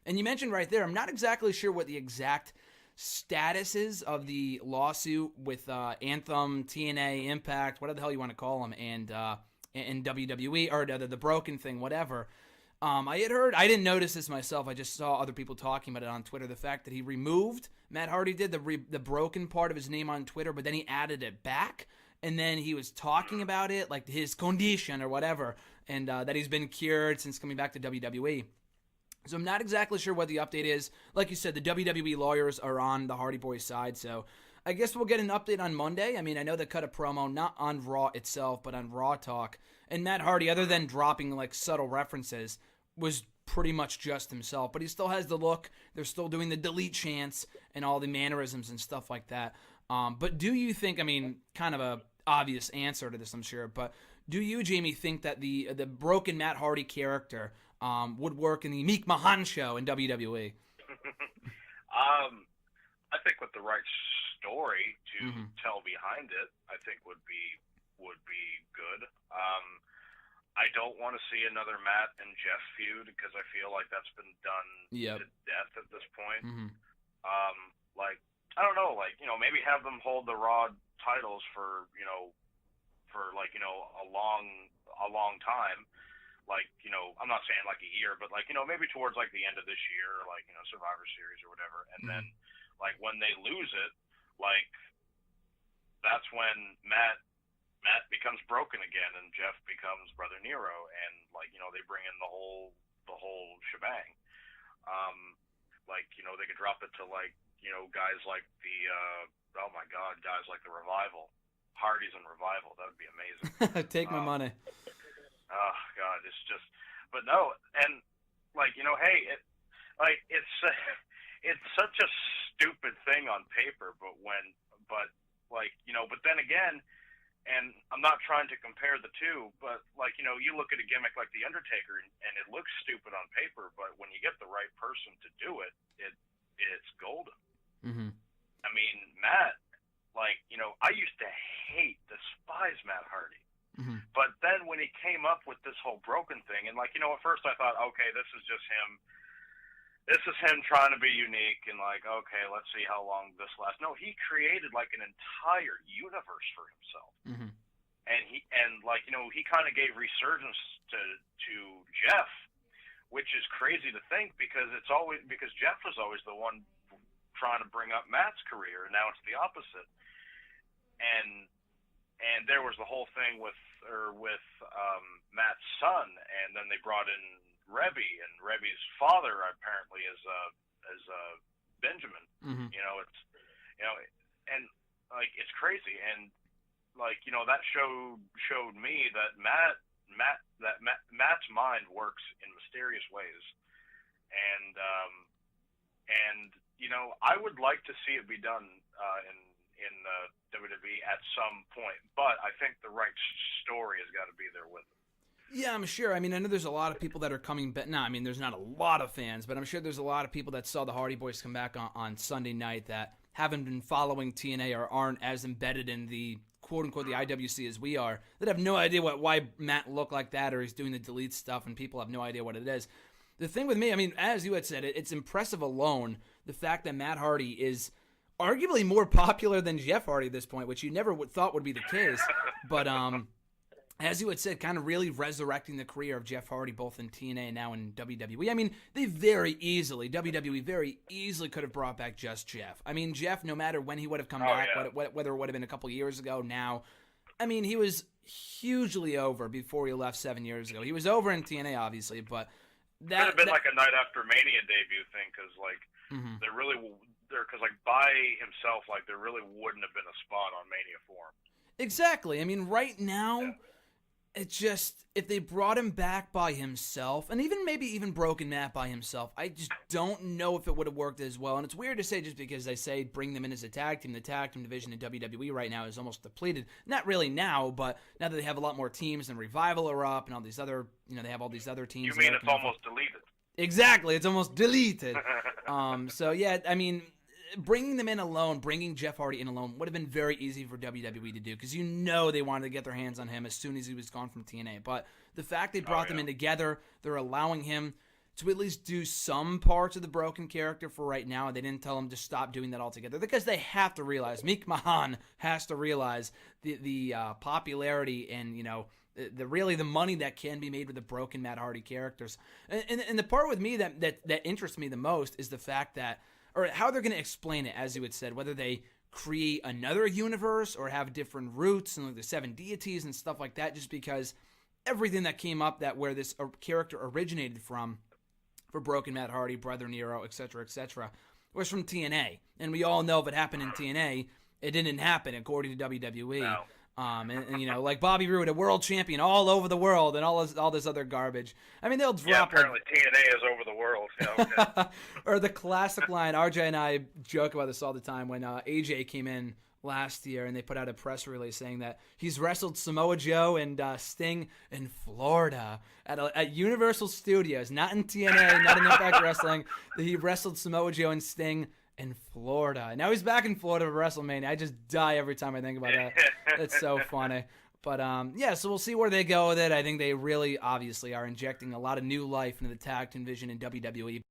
And you mentioned right there, I'm not exactly sure what the exact status is of the lawsuit with Anthem, TNA, Impact, whatever the hell you want to call them, and WWE, or the broken thing, whatever. I had heard, I didn't notice this myself, I just saw other people talking about it on Twitter, the fact that he removed, Matt Hardy did, the broken part of his name on Twitter, but then he added it back, and then he was talking about it, like his condition or whatever, and that he's been cured since coming back to WWE. So I'm not exactly sure what the update is. Like you said, the WWE lawyers are on the Hardy Boys side, so I guess we'll get an update on Monday. I mean, I know they cut a promo, not on Raw itself, but on Raw Talk. And Matt Hardy, other than dropping like subtle references, was pretty much just himself. But he still has the look. They're still doing the delete chants and all the mannerisms and stuff like that. But do you think, I mean, kind of a obvious answer to this, I'm sure, but do you, Jamie, think that the broken Matt Hardy character would work in the Meek Mahan show in WWE? I think with the right story to tell behind it, I think would be good. I don't want to see another Matt and Jeff feud because I feel like that's been done to death at this point. Like, I don't know, like, you know, maybe have them hold the Raw titles for like, you know, a long time. Like, you know, I'm not saying like a year, but like, you know, maybe towards like the end of this year, like, you know, Survivor Series or whatever. And then like when they lose it, like that's when Matt becomes broken again and Jeff becomes Brother Nero, and like, you know, they bring in the whole shebang. Like, you know, they could drop it to like, you know, guys like the guys like the Revival, Hardys and Revival. That would be amazing. Take my money. Oh God, it's just, but no, and like, you know, hey, it's such a stupid thing on paper, but like, you know, but then again, and I'm not trying to compare the two, but like, you know, you look at a gimmick like The Undertaker and it looks stupid on paper, but when you get the right person to do it, it's golden. I mean, Matt, like, you know, I used to despise Matt Hardy. But then when he came up with this whole broken thing, and like, you know, at first I thought, okay, this is just him. This is him trying to be unique, and like, okay, let's see how long this lasts. No, he created like an entire universe for himself. And like, you know, he kind of gave resurgence to Jeff, which is crazy to think because Jeff was always the one trying to bring up Matt's career, and now it's the opposite. And there was the whole thing with Matt's son, and then they brought in Rebby, and Rebby's father apparently is Benjamin. You know, it's, you know, and like, it's crazy, and like, you know, that showed me that Matt's mind works in mysterious ways, and you know, I would like to see it be done in WWE at some point, but I think the right story has got to be there with it. Yeah, I'm sure. I mean, I know there's a lot of people that are coming back. No, I mean, there's not a lot of fans, but I'm sure there's a lot of people that saw the Hardy Boys come back on Sunday night that haven't been following TNA or aren't as embedded in the quote-unquote the IWC as we are, that have no idea why Matt looked like that, or he's doing the delete stuff, and people have no idea what it is. The thing with me, I mean, as you had said, it's impressive alone, the fact that Matt Hardy is arguably more popular than Jeff Hardy at this point, which you never thought would be the case. But as you had said, kind of really resurrecting the career of Jeff Hardy, both in TNA and now in WWE. I mean, WWE very easily could have brought back just Jeff. I mean, Jeff, no matter when he would have come back, whether it would have been a couple years ago, now, I mean, he was hugely over before he left 7 years ago. He was over in TNA, obviously, but that could have been like a Night After Mania debut thing, because like because like by himself, like there really wouldn't have been a spot on Mania for him. Exactly. I mean, right now, it's just, if they brought him back by himself, and maybe even broken Matt by himself, I just don't know if it would have worked as well. And it's weird to say just because they say bring them in as a tag team. The tag team division in WWE right now is almost depleted. Not really now, but now that they have a lot more teams and Revival are up and all these other, you know, they have all these other teams. You mean it's almost deleted? Exactly. It's almost deleted. So, yeah, I mean, bringing them in alone, bringing Jeff Hardy in alone would have been very easy for WWE to do, because you know they wanted to get their hands on him as soon as he was gone from TNA. But the fact they brought them in together, they're allowing him to at least do some parts of the Broken character for right now, and they didn't tell him to stop doing that altogether, because they have to realize, Meek Mahan has to realize the popularity and, you know, the money that can be made with the Broken Matt Hardy characters. And the part with me that interests me the most is the fact that, or how they're going to explain it, as you had said, whether they create another universe or have different roots and like the 7 deities and stuff like that, just because everything that came up that where this character originated from for Broken Matt Hardy, Brother Nero, etc., was from TNA. And we all know if it happened in TNA, it didn't happen according to WWE. No. And you know, like Bobby Roode, a world champion all over the world, and all this other garbage. I mean, they'll drop. Yeah, apparently TNA is over the world. Yeah, okay. Or the classic line. RJ and I joke about this all the time when AJ came in last year, and they put out a press release saying that he's wrestled Samoa Joe and Sting in Florida at Universal Studios, not in TNA, not in Impact Wrestling. He wrestled Samoa Joe and Sting in Florida. And now he's back in Florida for WrestleMania. I just die every time I think about that. It's so funny. But yeah, so we'll see where they go with it. I think they really obviously are injecting a lot of new life into the tag team division in WWE.